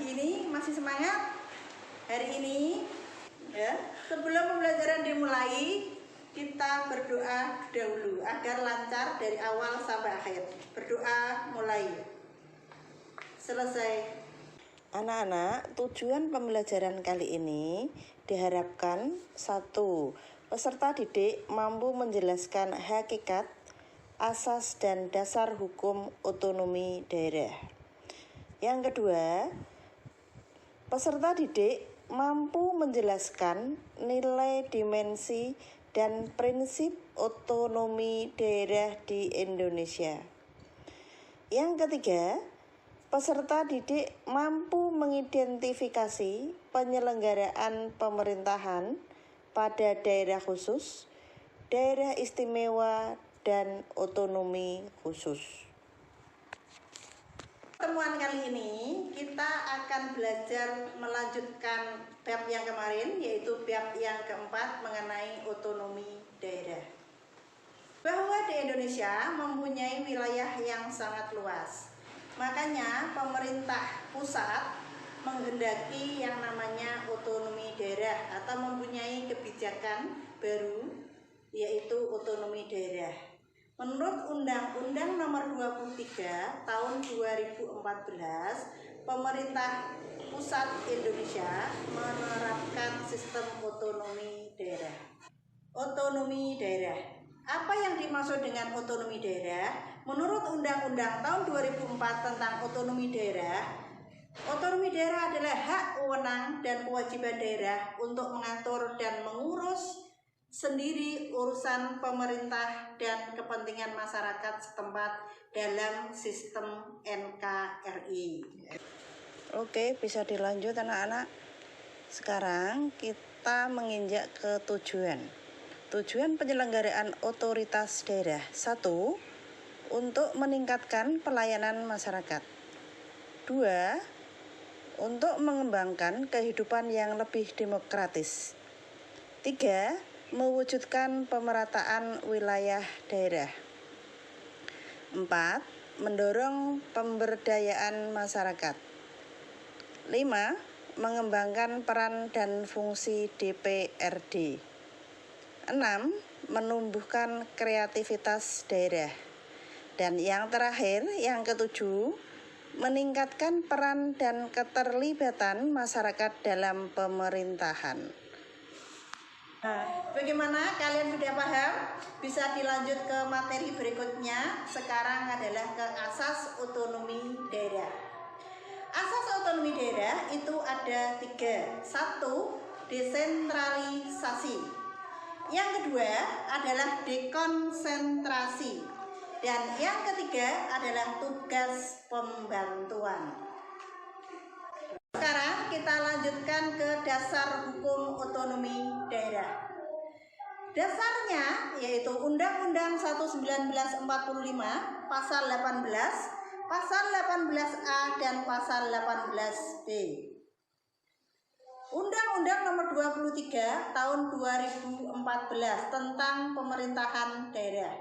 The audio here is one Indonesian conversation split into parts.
Pagi ini masih semangat? Hari ini ya, sebelum pembelajaran dimulai, kita berdoa dahulu agar lancar dari awal sampai akhir. Berdoa mulai. Selesai. Anak-anak, tujuan pembelajaran kali ini diharapkan 1. Peserta didik mampu menjelaskan hakikat, asas dan dasar hukum otonomi daerah. Yang kedua, peserta didik mampu menjelaskan nilai, dimensi, dan prinsip otonomi daerah di Indonesia. Yang ketiga, peserta didik mampu mengidentifikasi penyelenggaraan pemerintahan pada daerah khusus, daerah istimewa, dan otonomi khusus. Pertemuan kali ini kita akan belajar melanjutkan bab yang kemarin, yaitu bab yang keempat mengenai otonomi daerah. Bahwa di Indonesia mempunyai wilayah yang sangat luas. Makanya pemerintah pusat menghendaki yang namanya otonomi daerah atau mempunyai kebijakan baru, yaitu otonomi daerah. Menurut Undang-Undang Nomor 23 Tahun 2014, pemerintah pusat Indonesia menerapkan sistem otonomi daerah. Otonomi daerah. Apa yang dimaksud dengan otonomi daerah? Menurut Undang-Undang Tahun 2004 tentang otonomi daerah adalah hak wewenang dan kewajiban daerah untuk mengatur dan mengurus sendiri urusan pemerintah dan kepentingan masyarakat setempat dalam sistem NKRI. Oke, bisa dilanjut anak-anak. Sekarang kita menginjak ke tujuan. Tujuan penyelenggaraan otoritas daerah. 1. Untuk meningkatkan pelayanan masyarakat. 2. Untuk mengembangkan kehidupan yang lebih demokratis. 3. Mewujudkan pemerataan wilayah daerah. 4. Mendorong pemberdayaan masyarakat. 5. Mengembangkan peran dan fungsi DPRD. 6. Menumbuhkan kreativitas daerah. Dan yang terakhir, yang ketujuh, meningkatkan peran dan keterlibatan masyarakat dalam pemerintahan. Nah, bagaimana kalian sudah paham? Bisa dilanjut ke materi berikutnya. Sekarang adalah ke asas otonomi daerah. Asas otonomi daerah itu ada 3. 1. Desentralisasi. Yang kedua adalah dekonsentrasi. Dan yang ketiga adalah tugas pembantuan. Sekarang kita lanjutkan ke dasar hukum otonomi daerah. Dasarnya yaitu Undang-Undang 1/1945 Pasal 18, Pasal 18A dan Pasal 18B. Undang-Undang Nomor 23 Tahun 2014 tentang pemerintahan daerah.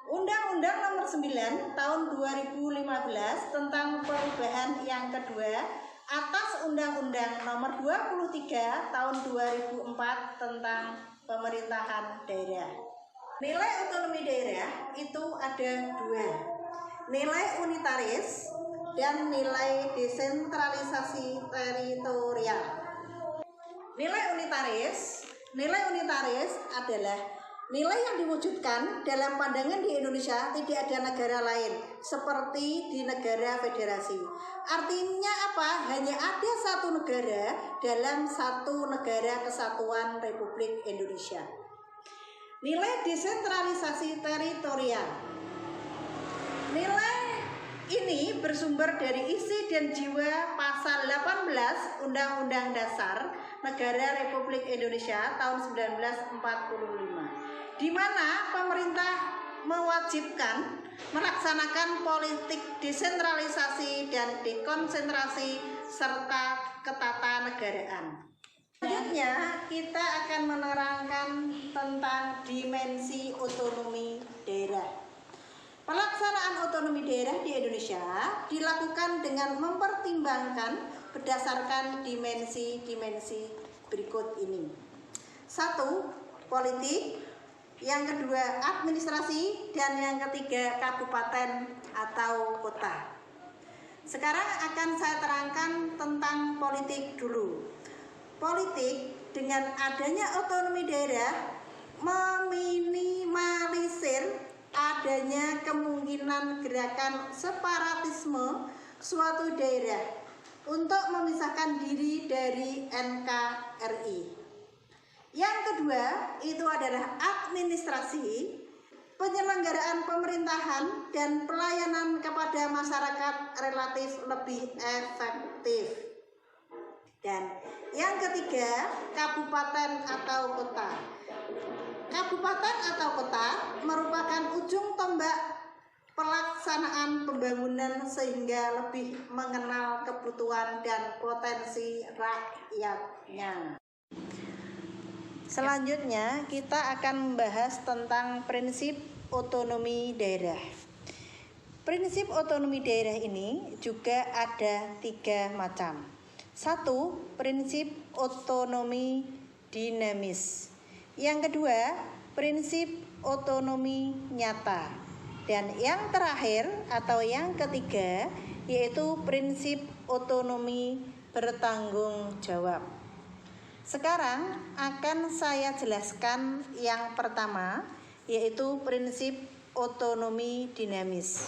Undang-Undang Nomor 9 Tahun 2015 tentang perubahan yang kedua atas Undang-Undang Nomor 23 Tahun 2004 tentang pemerintahan daerah. Nilai otonomi daerah itu ada 2. Nilai unitaris dan nilai desentralisasi teritorial. Nilai unitaris adalah nilai yang diwujudkan dalam pandangan di Indonesia tidak ada negara lain seperti di negara federasi. Artinya apa? Hanya ada satu negara dalam satu negara kesatuan Republik Indonesia. Nilai desentralisasi teritorial. Nilai ini bersumber dari isi dan jiwa Pasal 18 Undang-Undang Dasar Negara Republik Indonesia tahun 1945, di mana pemerintah mewajibkan melaksanakan politik desentralisasi dan dekonsentrasi serta ketatanegaraan. Selanjutnya kita akan menerangkan tentang dimensi otonomi daerah. Pelaksanaan otonomi daerah di Indonesia dilakukan dengan mempertimbangkan berdasarkan dimensi-dimensi berikut ini. 1. Politik, yang kedua administrasi, dan yang ketiga kabupaten atau kota. Sekarang akan saya terangkan tentang politik dulu. Politik dengan adanya otonomi daerah meminimalisir adanya kemungkinan gerakan separatisme suatu daerah untuk memisahkan diri dari NKRI. Yang kedua itu adalah administrasi, penyelenggaraan pemerintahan dan pelayanan kepada masyarakat relatif lebih efektif. Dan yang ketiga, kabupaten atau kota. Kabupaten atau kota merupakan ujung tombak pelaksanaan pembangunan sehingga lebih mengenal kebutuhan dan potensi rakyatnya. Selanjutnya kita akan membahas tentang prinsip otonomi daerah. Prinsip otonomi daerah ini juga ada 3 macam. 1. Prinsip otonomi dinamis. Yang kedua, prinsip otonomi nyata. Dan yang terakhir atau yang ketiga yaitu prinsip otonomi bertanggung jawab. Sekarang akan saya jelaskan yang pertama yaitu prinsip otonomi dinamis.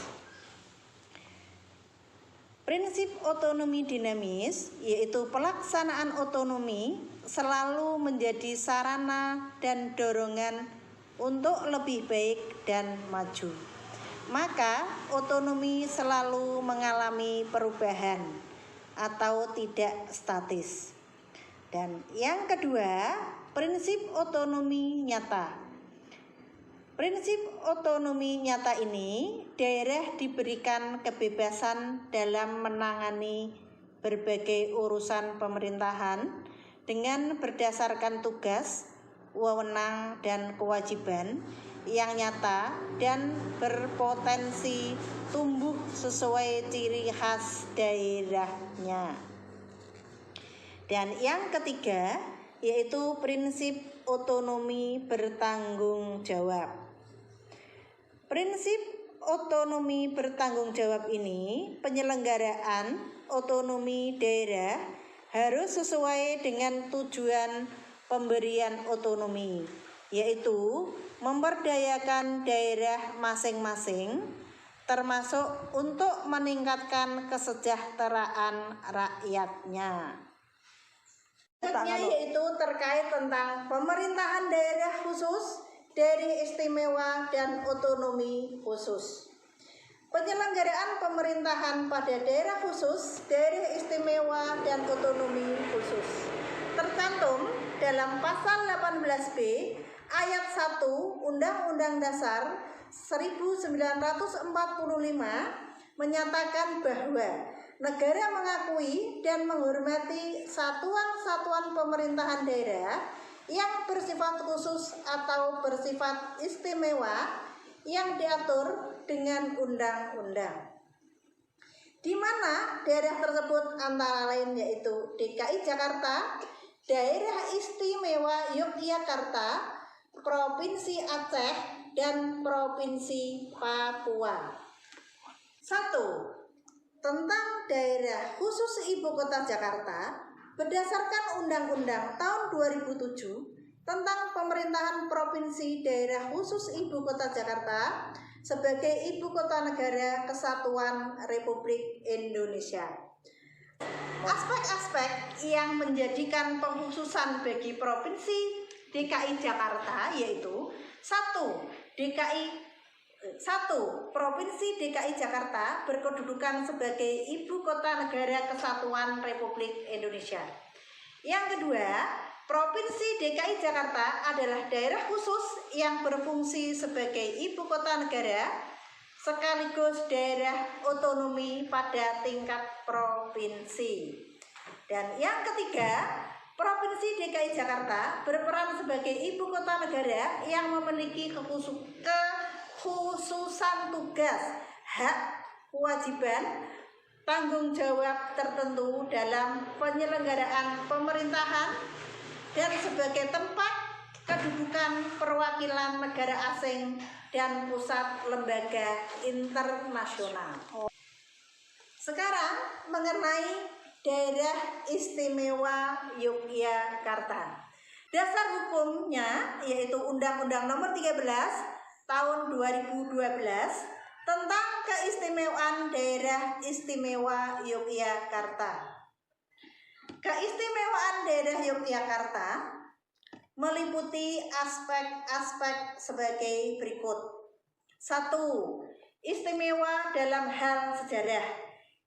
Prinsip otonomi dinamis yaitu pelaksanaan otonomi selalu menjadi sarana dan dorongan untuk lebih baik dan maju. Maka otonomi selalu mengalami perubahan atau tidak statis. Dan yang kedua, prinsip otonomi nyata. Prinsip otonomi nyata ini, daerah diberikan kebebasan dalam menangani berbagai urusan pemerintahan dengan berdasarkan tugas, wewenang, dan kewajiban yang nyata dan berpotensi tumbuh sesuai ciri khas daerahnya. Dan yang ketiga yaitu prinsip otonomi bertanggung jawab. Prinsip otonomi bertanggung jawab ini, penyelenggaraan otonomi daerah harus sesuai dengan tujuan pemberian otonomi, yaitu memberdayakan daerah masing-masing, termasuk untuk meningkatkan kesejahteraan rakyatnya. Selanjutnya yaitu terkait tentang pemerintahan daerah khusus, daerah istimewa, dan otonomi khusus. Penyelenggaraan pemerintahan pada daerah khusus, daerah istimewa, dan otonomi khusus tercantum dalam pasal 18B ayat 1 Undang-Undang Dasar 1945 menyatakan bahwa negara mengakui dan menghormati satuan-satuan pemerintahan daerah yang bersifat khusus atau bersifat istimewa yang diatur dengan undang-undang, di mana daerah tersebut antara lain yaitu DKI Jakarta, Daerah Istimewa Yogyakarta, Provinsi Aceh, dan Provinsi Papua. 1. Tentang daerah khusus Ibu Kota Jakarta, berdasarkan Undang-Undang tahun 2007 tentang pemerintahan Provinsi Daerah Khusus Ibu Kota Jakarta sebagai Ibu Kota Negara Kesatuan Republik Indonesia. Aspek-aspek yang menjadikan pengkhususan bagi Provinsi DKI Jakarta yaitu 1. Provinsi DKI Jakarta berkedudukan sebagai Ibu Kota Negara Kesatuan Republik Indonesia. Yang kedua, Provinsi DKI Jakarta adalah daerah khusus yang berfungsi sebagai Ibu Kota Negara sekaligus daerah otonomi pada tingkat provinsi. Dan yang ketiga, Provinsi DKI Jakarta berperan sebagai Ibu Kota Negara yang memiliki kekhususan tugas, hak, kewajiban, tanggung jawab tertentu dalam penyelenggaraan pemerintahan dan sebagai tempat kedudukan perwakilan negara asing dan pusat lembaga internasional. Sekarang mengenai Daerah Istimewa Yogyakarta. Dasar hukumnya yaitu Undang-Undang Nomor 13 Tahun 2012 tentang Keistimewaan Daerah Istimewa Yogyakarta. Keistimewaan Daerah Yogyakarta meliputi aspek-aspek sebagai berikut. 1. Istimewa dalam hal sejarah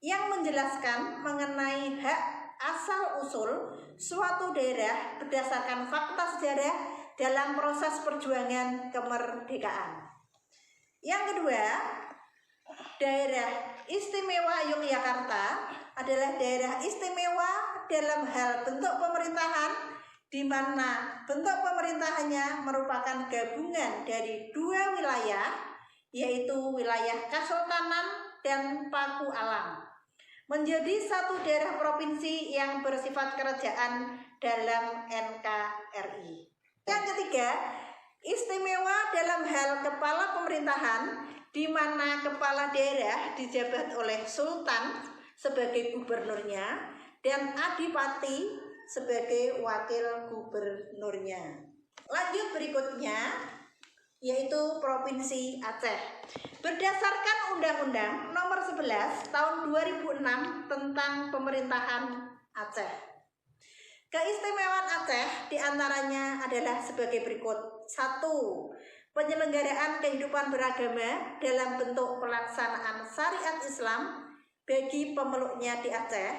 yang menjelaskan mengenai hak asal-usul suatu daerah berdasarkan fakta sejarah dalam proses perjuangan kemerdekaan. Yang kedua, Daerah Istimewa Yogyakarta adalah daerah istimewa dalam hal bentuk pemerintahan, di mana bentuk pemerintahannya merupakan gabungan dari dua wilayah, yaitu wilayah Kesultanan dan Paku Alam, menjadi satu daerah provinsi yang bersifat kerajaan dalam NKRI. Yang ketiga, istimewa dalam hal kepala pemerintahan, di mana kepala daerah dijabat oleh sultan sebagai gubernurnya dan adipati sebagai wakil gubernurnya. Lanjut berikutnya, yaitu Provinsi Aceh. Berdasarkan Undang-Undang Nomor 11 Tahun 2006 tentang Pemerintahan Aceh. Keistimewaan Aceh diantaranya adalah sebagai berikut. 1. Penyelenggaraan kehidupan beragama dalam bentuk pelaksanaan syariat Islam bagi pemeluknya di Aceh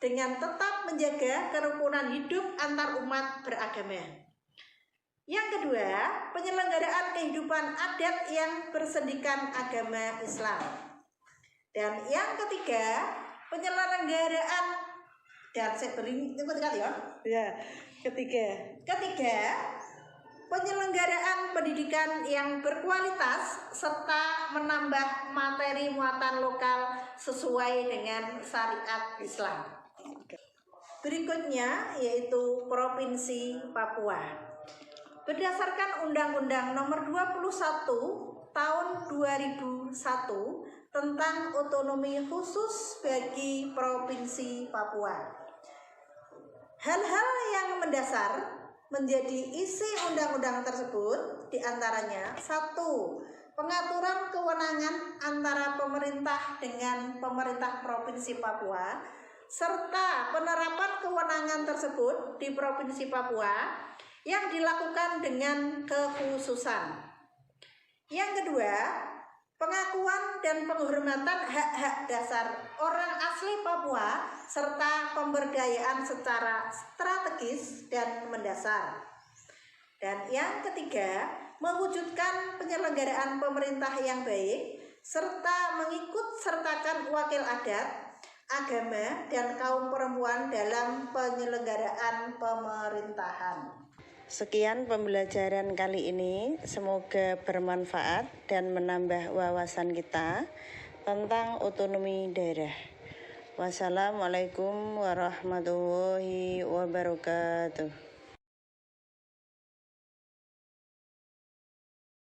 dengan tetap menjaga kerukunan hidup antar umat beragama. Yang kedua, penyelenggaraan kehidupan adat yang bersendikan agama Islam. Dan yang ketiga, penyelenggaraan penyelenggaraan pendidikan yang berkualitas serta menambah materi muatan lokal sesuai dengan syariat Islam. Berikutnya yaitu Provinsi Papua. Berdasarkan Undang-Undang Nomor 21 Tahun 2001 tentang otonomi khusus bagi Provinsi Papua. Hal-hal yang mendasar menjadi isi undang-undang tersebut diantaranya 1. Pengaturan kewenangan antara pemerintah dengan pemerintah Provinsi Papua serta penerapan kewenangan tersebut di Provinsi Papua yang dilakukan dengan kekhususan. Yang kedua, pengakuan dan penghormatan hak-hak dasar orang asli Papua serta pemberdayaan secara strategis dan mendasar. Dan yang ketiga, mewujudkan penyelenggaraan pemerintah yang baik serta mengikut sertakan wakil adat, agama, dan kaum perempuan dalam penyelenggaraan pemerintahan. Sekian pembelajaran kali ini, semoga bermanfaat dan menambah wawasan kita tentang otonomi daerah. Wassalamualaikum warahmatullahi wabarakatuh.